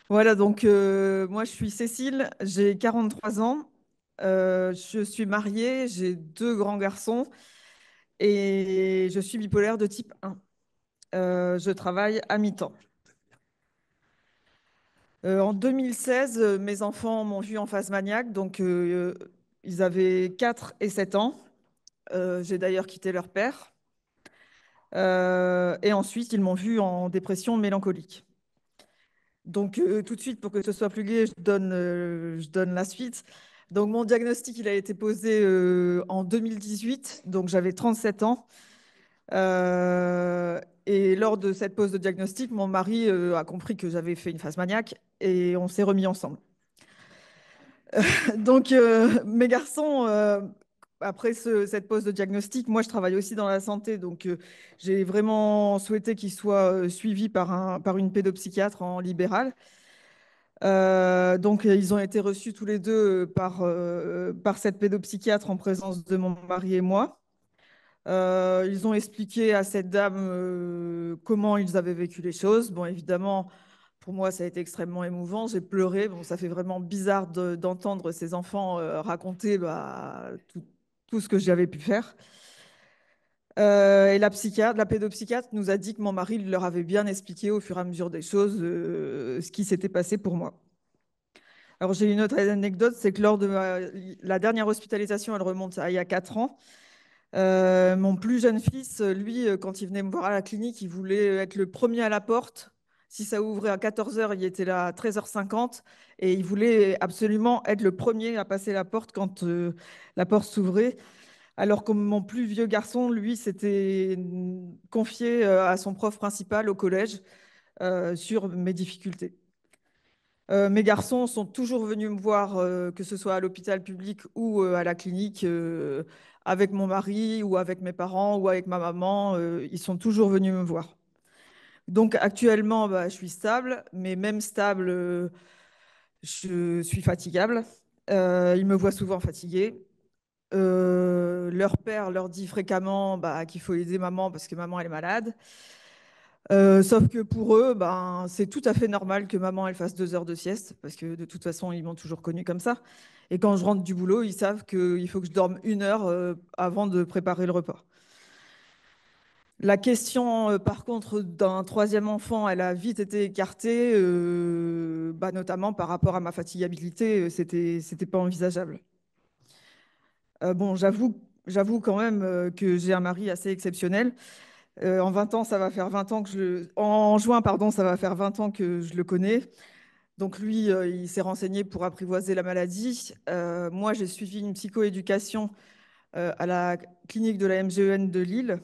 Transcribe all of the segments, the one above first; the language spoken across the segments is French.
Voilà, donc moi je suis Cécile, j'ai 43 ans, je suis mariée, j'ai deux grands garçons et je suis bipolaire de type 1. Je travaille à mi-temps. En 2016, mes enfants m'ont vu en phase maniaque, donc ils avaient 4 et 7 ans. J'ai d'ailleurs quitté leur père. Et ensuite, ils m'ont vu en dépression mélancolique. Donc, tout de suite, pour que ce soit plus gai, je donne la suite. Donc, mon diagnostic, il a été posé en 2018. Donc, j'avais 37 ans. Et lors de cette pose de diagnostic, mon mari a compris que j'avais fait une phase maniaque et on s'est remis ensemble. Donc, mes garçons, après cette pose de diagnostic, moi, je travaille aussi dans la santé. Donc, j'ai vraiment souhaité qu'ils soient suivis par une pédopsychiatre en libéral. Donc, ils ont été reçus tous les deux par cette pédopsychiatre en présence de mon mari et moi. Ils ont expliqué à cette dame comment ils avaient vécu les choses. Bon, évidemment, pour moi, ça a été extrêmement émouvant. J'ai pleuré. Bon, ça fait vraiment bizarre d'entendre ces enfants raconter tout ce que j'avais pu faire. Et la pédopsychiatre nous a dit que mon mari leur avait bien expliqué au fur et à mesure des choses ce qui s'était passé pour moi. Alors, j'ai une autre anecdote, c'est que lors de la dernière hospitalisation, elle remonte à il y a 4 ans. Mon plus jeune fils, lui, quand il venait me voir à la clinique, il voulait être le premier à la porte. Si ça ouvrait à 14 heures, il était là à 13h50 et il voulait absolument être le premier à passer la porte quand la porte s'ouvrait. Alors que mon plus vieux garçon, lui, s'était confié à son prof principal au collège sur mes difficultés. Mes garçons sont toujours venus me voir, que ce soit à l'hôpital public ou à la clinique, avec mon mari ou avec mes parents ou avec ma maman. Ils sont toujours venus me voir. Donc actuellement, bah, je suis stable, mais même stable, je suis fatigable. Ils me voient souvent fatiguée. Leur père leur dit fréquemment bah, qu'il faut aider maman parce que maman elle est malade. Sauf que pour eux, ben, c'est tout à fait normal que maman elle fasse 2 heures de sieste, parce que de toute façon, ils m'ont toujours connue comme ça. Et quand je rentre du boulot, ils savent qu'il faut que je dorme 1 heure avant de préparer le repas. La question, par contre, d'un troisième enfant, elle a vite été écartée, bah, notamment par rapport à ma fatigabilité, c'était pas envisageable. Bon, j'avoue quand même que j'ai un mari assez exceptionnel. En 20 ans, ça va faire 20 ans que en juin, pardon, ça va faire 20 ans que je le connais. Donc lui, il s'est renseigné pour apprivoiser la maladie. Moi, j'ai suivi une psychoéducation à la clinique de la MGEN de Lille.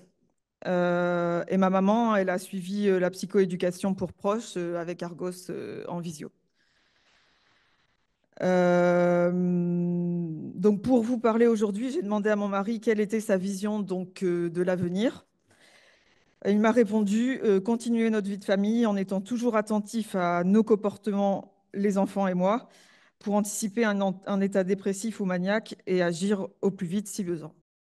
Et ma maman, elle a suivi la psychoéducation pour proches avec Argos en visio. Donc pour vous parler aujourd'hui, j'ai demandé à mon mari quelle était sa vision donc de l'avenir. Il m'a répondu, continuer notre vie de famille en étant toujours attentif à nos comportements, les enfants et moi, pour anticiper un état dépressif ou maniaque et agir au plus vite si besoin.